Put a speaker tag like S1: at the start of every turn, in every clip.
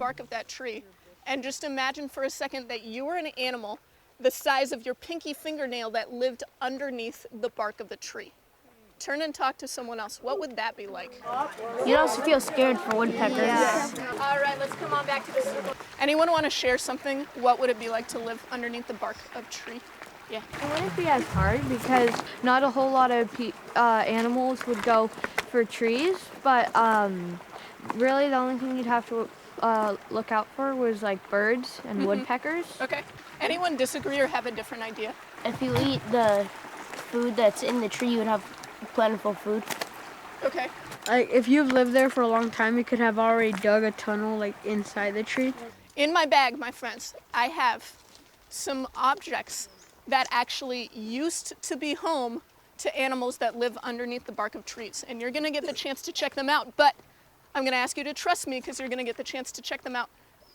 S1: bark of that tree, and just imagine for a second that you were an animal the size of your pinky fingernail that lived underneath the bark of the tree. Turn and talk to someone else. What would that be like?
S2: You'd also feel scared for woodpeckers.
S1: Yeah. All right, let's come on back to the circle. Anyone want to share something? What would it be like to live underneath the bark of a tree? Yeah.
S3: It wouldn't be as hard because not a whole lot of animals would go for trees, but really the only thing you'd have to look out for was like birds and woodpeckers.
S1: Okay. Anyone disagree or have a different idea?
S2: If you eat the food that's in the tree, you would have plentiful food.
S1: Okay.
S4: Like if you've lived there for a long time, you could have already dug a tunnel like inside the tree.
S1: In my bag, my friends, I have some objects that actually used to be home to animals that live underneath the bark of trees. And you're gonna get the chance to check them out, but I'm gonna ask you to trust me because you're gonna get the chance to check them out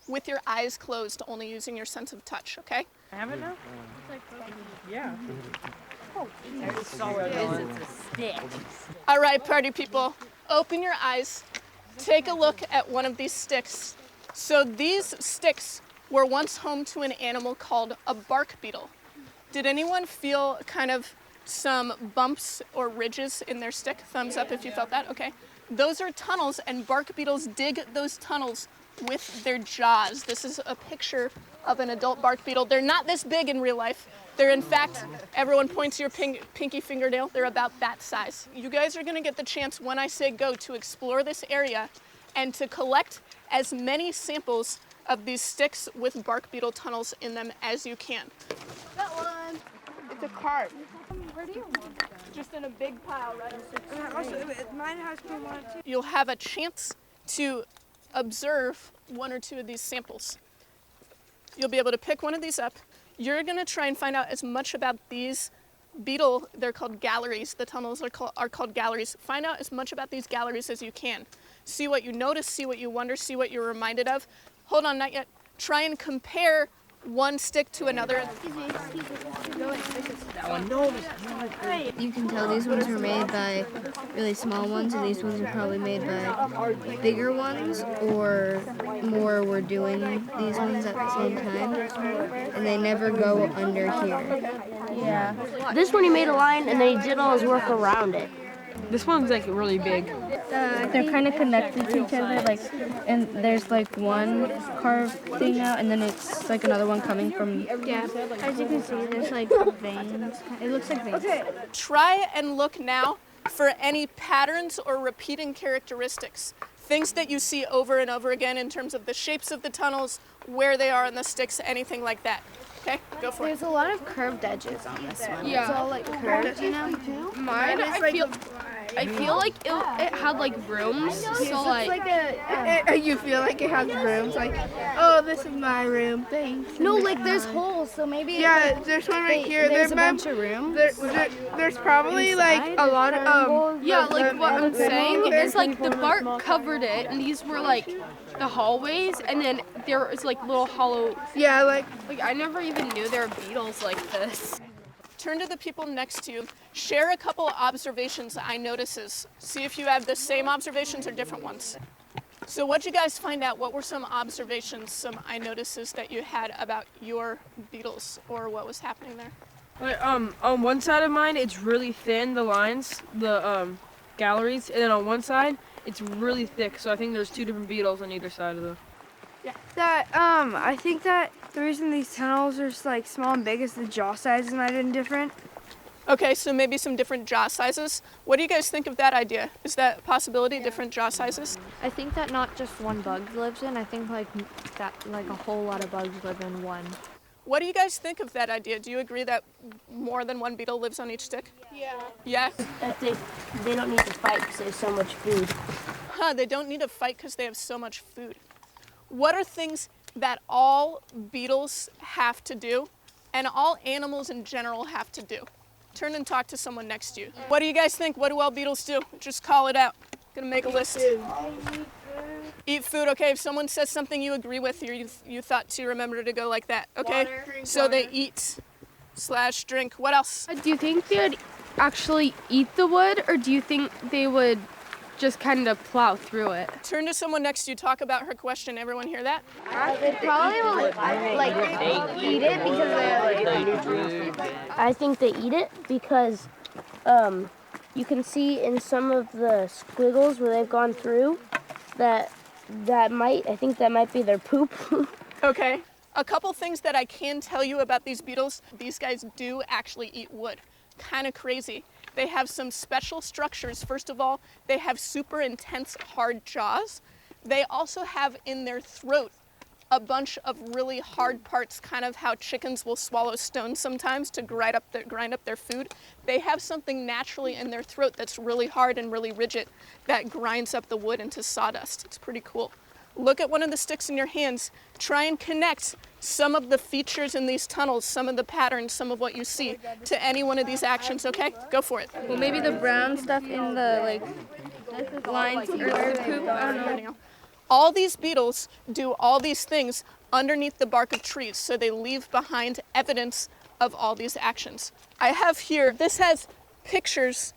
S1: with your eyes closed, only using your sense of touch, okay?
S4: I have it now? Yeah.
S2: It's a stick.
S1: All right, party people, open your eyes. Take a look at one of these sticks. So these sticks were once home to an animal called a bark beetle. Did anyone feel kind of some bumps or ridges in their stick? Thumbs up if you felt that, okay. Those are tunnels, and bark beetles dig those tunnels with their jaws. This is a picture of an adult bark beetle. They're not this big in real life. They're in fact, everyone points to your pinky fingernail, they're about that size. You guys are gonna get the chance when I say go to explore this area and to collect as many samples of these sticks with bark beetle tunnels in them as you can.
S5: That one. It's a carp.
S1: Where do you want that? Just in a big pile, right?
S5: Mine has been one too.
S1: You'll have a chance to observe one or two of these samples. You'll be able to pick one of these up. You're gonna try and find out as much about these beetle, they're called galleries. The tunnels are called galleries. Find out as much about these galleries as you can. See what you notice, see what you wonder, see what you're reminded of. Hold on, not yet. Try and compare one stick to another.
S6: You can tell these ones were made by really small ones, and these ones are probably made by bigger ones, or more were doing these ones at the same time, and they never go under here.
S2: Yeah. This one he made a line and then he did all his work around it.
S4: This one's like really big.
S3: They're kind of connected to each other, like, and there's like one carved thing out, and then it's like another one coming from.
S6: Yeah, as you can see, there's like veins. It looks like veins.
S1: Okay. Try and look now for any patterns or repeating characteristics. Things that you see over and over again in terms of the shapes of the tunnels, where they are on the sticks, anything like that. Okay, go for it.
S6: There's a lot of curved edges on this one.
S3: Yeah.
S6: It's all like curved, you know?
S3: Mine, I feel like it had like rooms, so like.
S5: You feel like it has rooms, like, oh, this is my room, thanks.
S6: No, like there's holes, so maybe.
S5: Yeah, there's one right here.
S6: There's a bunch of rooms.
S5: There's probably like a lot of
S3: Yeah, like what I'm saying is like the bark covered it, and these were like the hallways, and then there was like little hollow.
S5: yeah, like
S3: Like I never even knew there were beetles like this.
S1: Turn to the people next to you. Share a couple observations, eye notices. See if you have the same observations or different ones. So what'd you guys find out? What were some observations, some eye notices that you had about your beetles, or what was happening there?
S4: Like, on one side of mine, it's really thin, the lines, the galleries, and then on one side, it's really thick. So I think there's two different beetles on either side of the.
S5: I think that the reason these tunnels are like small and big is the jaw sizes might have been different.
S1: Okay, so maybe some different jaw sizes. What do you guys think of that idea? Is that a possibility, different jaw sizes?
S3: I think that not just one bug lives in. I think like a whole lot of bugs live in one.
S1: What do you guys think of that idea? Do you agree that more than one beetle lives on each stick? Yeah. Yeah?
S2: That they don't need to fight because there's so much food.
S1: Huh, they don't need to fight because they have so much food. What are things that all beetles have to do and all animals in general have to do? Turn and talk to someone next to you. What do you guys think? What do all beetles do? Just call it out. Gonna make a list. Eat food. Okay, if someone says something you agree with, you thought to remember to go like that. Okay, so they eat / drink. What else?
S3: Do you think they would actually eat the wood, or do you think they would just kind of plow through it.
S1: Turn to someone next to you, talk about her question. Everyone hear that?
S2: They probably will eat it because I think they eat it because you can see in some of the squiggles where they've gone through I think that might be their poop.
S1: Okay. A couple things that I can tell you about these beetles. These guys do actually eat wood. Kind of crazy. They have some special structures. First of all, they have super intense hard jaws. They also have in their throat a bunch of really hard parts, kind of how chickens will swallow stones sometimes to grind up their food. They have something naturally in their throat that's really hard and really rigid that grinds up the wood into sawdust. It's pretty cool. Look at one of the sticks in your hands. Try and connect some of the features in these tunnels, some of the patterns, some of what you see to any one of these actions, okay? Go for it.
S6: Well, maybe the brown stuff in the lines or the poop. I don't know.
S1: All these beetles do all these things underneath the bark of trees, so they leave behind evidence of all these actions. I have here, this has pictures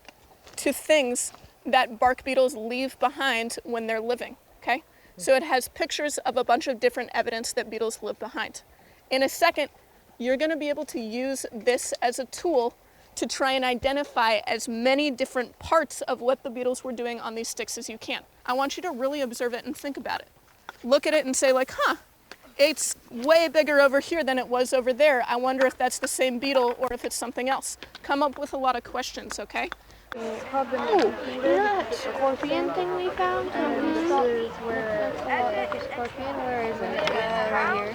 S1: to things that bark beetles leave behind when they're living, okay? So it has pictures of a bunch of different evidence that beetles live behind. In a second, you're gonna be able to use this as a tool to try and identify as many different parts of what the beetles were doing on these sticks as you can. I want you to really observe it and think about it. Look at it and say like, it's way bigger over here than it was over there. I wonder if that's the same beetle or if it's something else. Come up with a lot of questions, okay?
S3: That scorpion thing we found? This is where scorpion, where is it? Right here.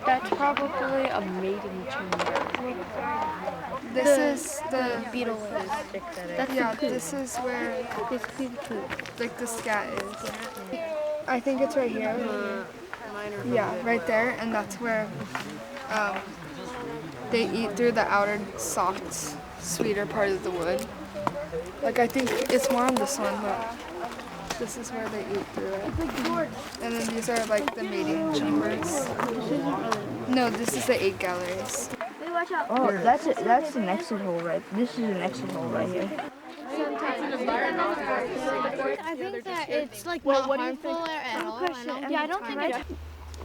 S3: That's probably a mating chamber.
S5: This is the
S6: Beetle.
S5: this is where like the scat is. I think it's right here. Yeah, right there, and that's where they eat through the outer soft, sweeter part of the wood. Like I think it's more on this one, but this is where they eat through it. And then these are like the mating chambers. No, this is the 8 galleries.
S2: Oh, that's it. That's an exit hole, right? This is an exit hole right here.
S3: I think that it's like not harmful at all. I don't think it's...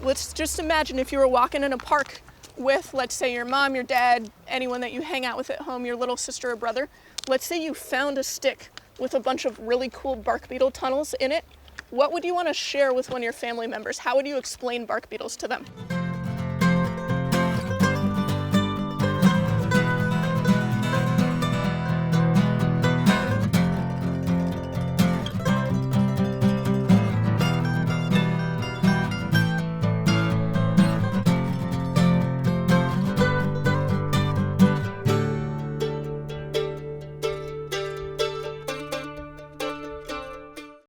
S1: Let's just imagine if you were walking in a park with, let's say, your mom, your dad, anyone that you hang out with at home, your little sister or brother. Let's say you found a stick with a bunch of really cool bark beetle tunnels in it. What would you want to share with one of your family members? How would you explain bark beetles to them?